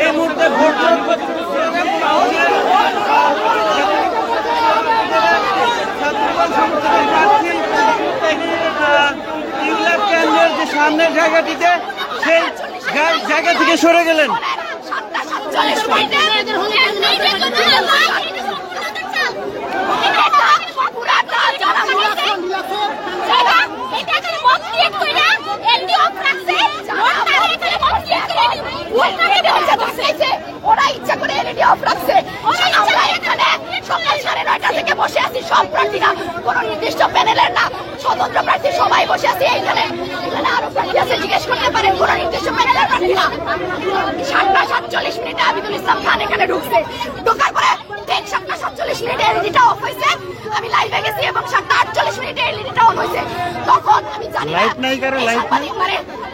এই মুহূর্তে ভোট কেন্দ্রের যে সামনের জায়গাটিতে সেই জায়গা থেকে সরে গেলেন। ওরা ইচ্ছা করে এলইডি অফ রাখছে। আমরা এখানে সকাল 9:30 থেকে বসে আছি, সব প্রার্থীরা, কোন নির্দিষ্ট প্যানেলের না, স্বতন্ত্র প্রার্থী সবাই বসে আছে। এখানে আরো প্রার্থী আছে, জিজ্ঞেস করতে পারেন, কোন নির্দিষ্ট প্যানেলের প্রার্থী না। 7:47 আবিদুল ইসলাম খান এখানে ঢুকছে, ঢোকার পরে ঠিক 7:47 এলইডিটা অফ হয়েছে। আমি লাইভে গেছি এবং 7:48 এলইডিটা অন হয়েছে। তখন আমি জানি না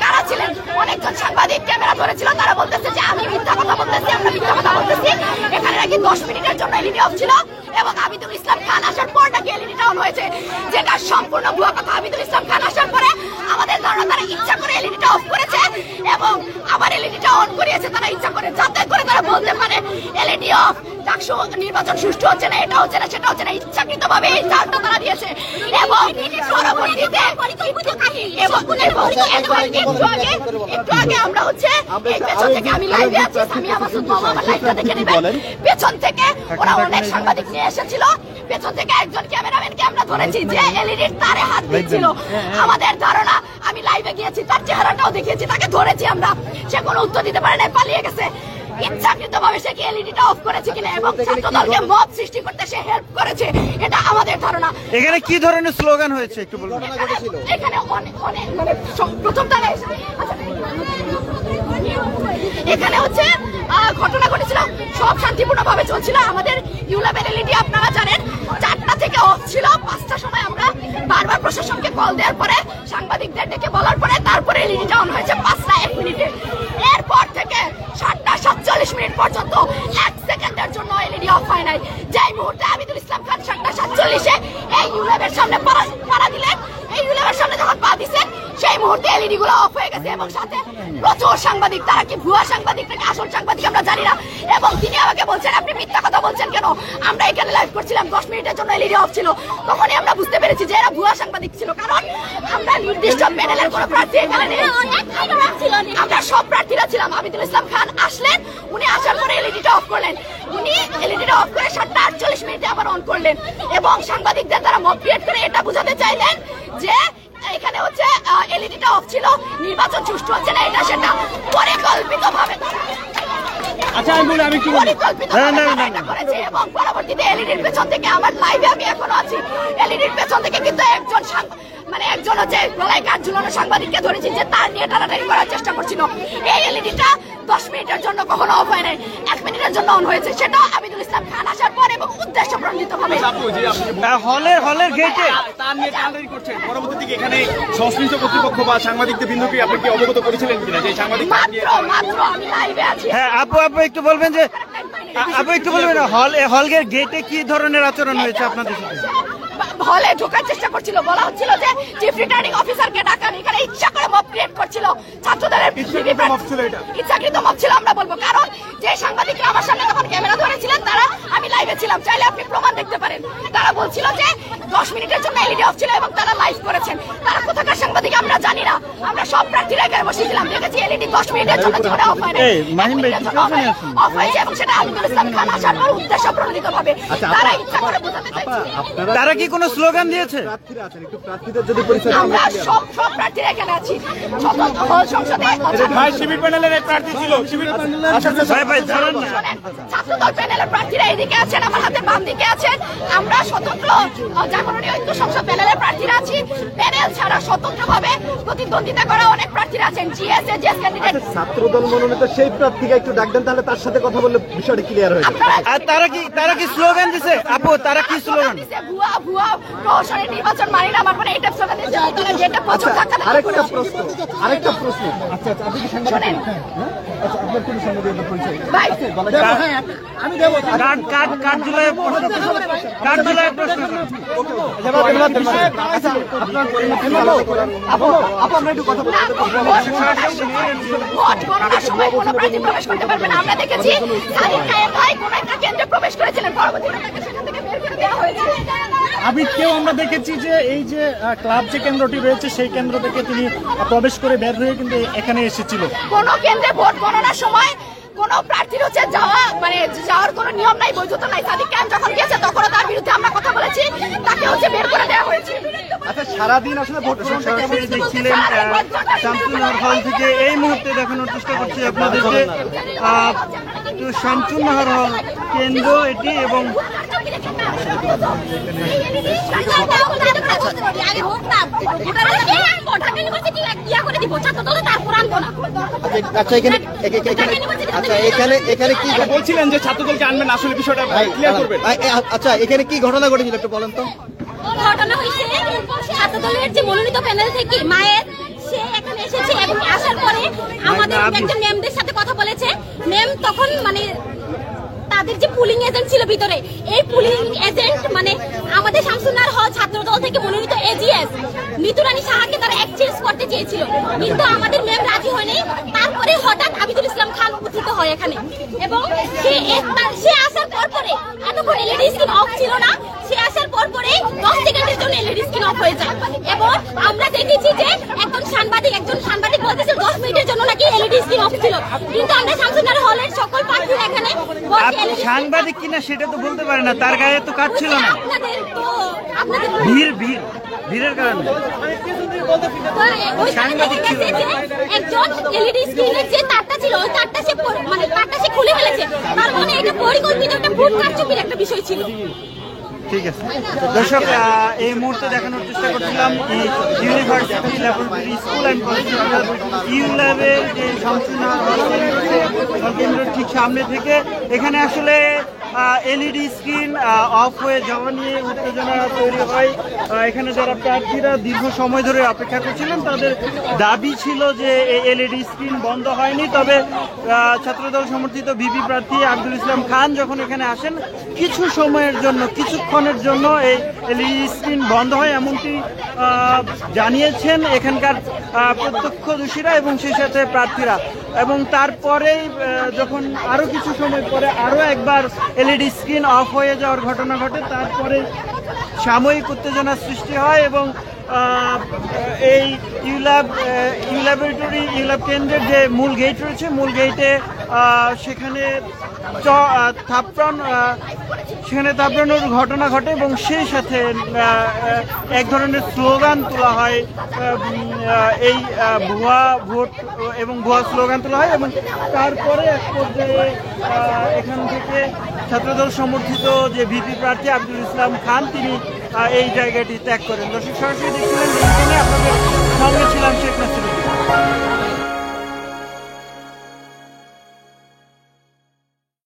কারা ছিলেন, অনেকজন সাংবাদিক ক্যামেরা ধরেছিল, তারা বলতেছে যে আমি মিথ্যা কথা বলতেছি, আমরা মিথ্যা কথা বলতেছি। এখানে নাকি 10 মিনিটের জন্য এলইডি অফ ছিল এবং আবিদুল ইসলাম খান আসার পর নাকি এলইডিটা অন হয়েছে, যেটা সম্পূর্ণ ভুয়া কথা। আবিদুল ইসলাম খান আসার পরে আমাদের ধারণা তারা ইচ্ছা করে এলইডিটা অফ করেছে এবং আবার এলইডিটা অন করিয়েছে তারা ইচ্ছা করে, যাতে করে তারা বলতে পারে এলইডি অফ, ডাকসু নির্বাচন সুষ্ঠু হচ্ছে না, এটা হচ্ছে না, সেটা হচ্ছে না। ইচ্ছাকৃতভাবে এই চালটা তারা দিয়েছে এবং পরবর্তীতে একটু আগে আমরা হচ্ছে পেছন থেকে, আমি লাইভে আছি, সামিয়া মাসুদ মামা আমার লাইভটা দেখে নেবেন, পেছন থেকে ওরা অনেক সাংবাদিক নিয়ে এসেছিল, পেছন থেকে একজন ক্যামেরাম্যানকে আমরা ধরেছি যে এলইডির তারে হাত দিচ্ছিল। আমাদের ধারণা, আমি লাইভে গিয়েছি, তার চেহারাটাও দেখিয়েছি, তাকে ধরেছি আমরা, সে কোনো উত্তর দিতে পারে না, পালিয়ে গেছে। ইচ্ছাকৃতভাবে সে কি এলইডিটা অফ করেছে কিনা এবং ছাত্রদলকে মব সৃষ্টি করতে সে হেল্প করেছে, এটা আমাদের ধারণা। এখানে কি ধরনের স্লোগান হয়েছে একটু বলুন। এখানে অনেক মানে প্রথম তারা এখানে হচ্ছে ঘটনা ঘটেছিল, সব শান্তিপূর্ণভাবে চলছিল। আমাদের ইউলাবের এলইডি আপনারা জানেন 4টা থেকে অফ ছিল, 5টার সময় আমরা বারবার প্রশাসনকে কল দেওয়ার পরে, সাংবাদিকদের ডেকে বলার পরে তারপরে এলইডিটা অন হয়েছে 5:01 এরপর থেকে 7:47 পর্যন্ত 1 সেকেন্ডের জন্য এলইডি অফ হয় নাই। যেই মুহূর্তে আবিদুল ইসলাম খান 7:47 এই ইউলাবের সামনে পাড়া দিলেন, এই ইউলাবের সামনে যখন পা দিচ্ছেন সেই মুহূর্তে এলইডি গুলো অফ হয়ে গেছে এবং সাথে প্রচুর সাংবাদিক, তারা কি ভুয়া সাংবাদিক নাকি আসল সাংবাদিক আমরা জানি না। এবং তিনি আমাকে বলছেন আপনি মিথ্যা কথা বলছেন কেন, আমরা এখানে লাইভ করছিলাম, 10 মিনিটের জন্য এলইডি অফ ছিল। তখনই আমরা বুঝতে পেরেছি যে এরা ভুয়া সাংবাদিক ছিল, কারণ আমরা নির্দিষ্ট প্যানেলের কোনো প্রার্থী এখানে নেই, আমরা সব প্রার্থীরা ছিলাম। আবিদুল ইসলাম খান আসলেন, উনি আসার পরে এলইডিটা অফ করলেন, উনি এলইডিটা অফ করে 7:48 আবার অন করলেন এবং সাংবাদিকদের দ্বারা মব ক্রিয়েট করে এটা বোঝাতে চাইলেন যে এখানে হচ্ছে এলইডিটা অফ ছিল, নির্বাচন সুষ্ঠু হচ্ছে না, এটা সেটা পরিকল্পিতভাবে এবং পরবর্তীতে এলইডির পেছন থেকে, আমার লাইভে আমি এখনো আছি, এলইডির পেছন থেকে কিন্তু একজন হচ্ছে গলায় কাঠ ঝুলানো সাংবাদিককে ধরেছি যে তার নিয়ে টানাটানি করার চেষ্টা করছিল। এই এলইডিটা 10 মিনিটের জন্য কখনো অফ হয় নাই, 1 মিনিটের জন্য অন হয়েছে, সেটা আবিদুল ইসলাম খান আসার পর এবং উদ্দেশ্য প্রণোদিত ভাবে। হলের গেটে পরবর্তীতে এখানে সংশ্লিষ্ট কর্তৃপক্ষ বা সাংবাদিকদের বিন্দুকে আপনি কি অবগত করেছিলেন কিনা যে সাংবাদিক? মাত্র আমি লাইভে আছি। হ্যাঁ আপু একটু বলবেন যে হলের গেটে কি ধরনের আচরণ হয়েছে আপনাদের সাথে? হলে ঢোকার চেষ্টা করছিল, বলা হচ্ছিল যে চিফ রিটার্নিং অফিসারকে ডাকান, এখানে ইচ্ছা করে মব ক্রিয়েট করছিল ছাত্রদের, ইচ্ছাকৃত মব ছিল আমরা বলবো, কারণ যে সাংবাদিকরা আমার সামনে তখন ক্যামেরা ধরেছিলেন তারা, আমি লাইভে ছিলাম, চাইলে আপনি প্রমাণ দেখতে পারেন, তারা বলছিল যে 10 মিনিটের জন্য এলইডি অফ ছিল এবং তারা লাইভ করেছেন। তারা কোথাকার সাংবাদিক আমরা জানি না, আমরা সব প্রার্থীরা এখানে বসেছিলাম, দেখেছি এলইডি 10 মিনিটের জন্য জীবনে অফ হয় না, অফ হয়েছে এবং সেটা আবিদুল ইসলাম খান আসার পর উদ্দেশ্য প্রণোদিত ভাবে তারা ইচ্ছা করে বোঝাতে চাইছে। তারা কি কোনো স্লোগান দিয়েছে? আমরা সব প্রার্থীরা এখানে আছি, স্বতন্ত্র হল সংসদে শিবির প্যানেলের প্রার্থী ছিল, ছাত্রদল প্যানেলের প্রার্থীরা এদিকে আছেন, আমার হাতে বাম দিকে আছেন, আমরা স্বতন্ত্র জাগরণী ঐক্য সংসদ প্যানেলের প্রার্থীরা আছি। প্যানেল ছাড়া স্বতন্ত্রভাবে প্রতিদ্বন্দ্বিতা করা অনেক প্রার্থীরা আছেন, জিএস ক্যান্ডিডেট। ছাত্রদল মনোনীত সেই প্রার্থীকে একটু ডাক দেন, তাহলে তার সাথে কথা বললে বিষয়টা ক্লিয়ার হয়ে যাবে। আর তারা কি স্লোগান দিছে আপু? তারা কি স্লোগান দিছে? ভুয়া প্রহসনের নির্বাচন মানি না, আমার মানে এটা স্লোগান দিচ্ছে, যেটা প্রচুর থাকা। আরেকটা প্রশ্ন, আচ্ছা আপনি কি সাংবাদিক? আপনার কোন সাংবাদিক পরিচয়? কাঠজোলায় প্রশ্ন ভোট গণনার সময় কোনো প্রার্থী প্রবেশ করতে পারবে না। আমরা দেখেছি সাদিক কায়েম ভাই কোন একটা কেন্দ্রে প্রবেশ করেছিলেন, পরবর্তীতে তাকে সেখান থেকে বের করে দেওয়া হয়েছে। আবিদকেও আমরা দেখেছি যে এই যে ক্লাব যে কেন্দ্রটি রয়েছে সেই কেন্দ্র থেকে তিনি প্রবেশ করে বের হয়ে কিন্তু এখানে এসেছিল। কোন কেন্দ্রে ভোট গণনার সময় কোন প্রার্থীর হচ্ছে যাওয়ার কোনো নিয়ম নাই, বৈধতা নাই। সাদিক কায়েম যখন গিয়েছে তখনও তার বিরুদ্ধে আমরা কথা বলেছি, তাকে হচ্ছে বের করে দেওয়া হয়েছে। আচ্ছা, সারাদিন আসলে ভোট সরাসরি দেখছিলেন শামসুন্নাহার হল থেকে। এই মুহূর্তে দেখানোর চেষ্টা করছি আপনাদেরকে শামসুন্নাহার হল কেন্দ্র এটি, এবং এখানে কি বলছিলেন যে ছাত্রদলকে আনবেন, আসলে বিষয়টা ক্লিয়ার করবেন। আচ্ছা, এখানে কি ঘটনা ঘটেছিল একটু বলেন তো। ঘটনা হয়েছে ছাত্রদলের যে মনোনীত প্যানেল থেকে মায়ের সে এখানে এসেছে এবং আসার পরে আমাদের একজন ম্যামদের সাথে কথা বলেছে। ম্যাম তখন মানে তাদের যে পুলিং এজেন্ট ছিল ভিতরে, এই পুলিং এজেন্ট মানে আমাদের শামসুন্নাহার হল ছাত্রদল থেকে মনোনীত এজিএস মিতুরানী সাহাকে তারা এক্সচেঞ্জ করতে চেয়েছিল, কিন্তু আমাদের ম্যাম রাজি হয়নি। তারপরে হঠাৎ আবিদুল ইসলাম খান উপস্থিত হয় এখানে, এবং সে আসার পরে এতক্ষণ এলইডি স্ক্রিন অফ ছিল না, সে আসার পরে 10 সেকেন্ডের জন্য এলইডি স্ক্রিন অফ হয়ে যায়। এবং আমরা দেখেছি যে একজন সাংবাদিক বলতেছে 10 মিনিটের জন্য নাকি এলইডি স্ক্রিন অফ ছিল, কিন্তু আমরা শামসুন্নাহার হলের সকল প্রার্থীরা এখানে সাংবাদিক কিনা সেটা তো বলতে পারে না, তার গায়ে তো কাজ ছিল না। আপনাদের ভিড়ের কারণে একজন এলইডি স্ক্রিনের যে তারটা ছিল ওই তারটা সে খুলে ফেলেছে, তার মানে এটা পরিকল্পিত একটা ভোট কারচুপির একটা বিষয় ছিল। ঠিক আছে দর্শক, এই মুহূর্তে দেখানোর চেষ্টা করছিলাম university laboratory school and college ইউল্যাবের যে শামসুন্নাহার কেন্দ্রের ঠিক সামনে থেকে। এখানে আসলে এলইডি স্ক্রিন অফ হয়ে যাওয়া নিয়ে উত্তেজনা তৈরি হয়। এখানে যারা প্রার্থীরা দীর্ঘ সময় ধরে অপেক্ষা করছিলেন তাদের দাবি ছিল যে এই এলইডি স্ক্রিন বন্ধ হয়নি, তবে ছাত্রদল সমর্থিত ভিপি প্রার্থী আব্দুল ইসলাম খান যখন এখানে আসেন কিছুক্ষণের জন্য এই এলইডি স্ক্রিন বন্ধ হয়, এমনটি জানিয়েছেন এখানকার প্রত্যক্ষদর্শীরা এবং সেই সাথে প্রার্থীরা। এবং তারপরেই যখন আরও কিছু সময় পরে আরও একবার এলইডি স্ক্রিন অফ হয়ে যাওয়ার ঘটনা ঘটে, তারপরে সাময়িক উত্তেজনার সৃষ্টি হয় এবং এই ইউল্যাব কেন্দ্রের যে মূল গেট রয়েছে, মূল গেটে সেখানে থাপড়ানোর ঘটনা ঘটে এবং সেই সাথে এক ধরনের স্লোগান তোলা হয়, এই ভুয়া ভোট এবং ভুয়া স্লোগান তোলা হয়। এবং তারপরে এক পর্যায়ে এখান থেকে ছাত্রদল সমর্থিত যে ভিপি প্রার্থী আব্দুল ইসলাম খান তিনি এই জায়গাটি ত্যাগ করেন। দর্শক, সরাসরি দেখছিলেন, আপনাদের সঙ্গে ছিলাম শেখ নাসিরুদ্দিন।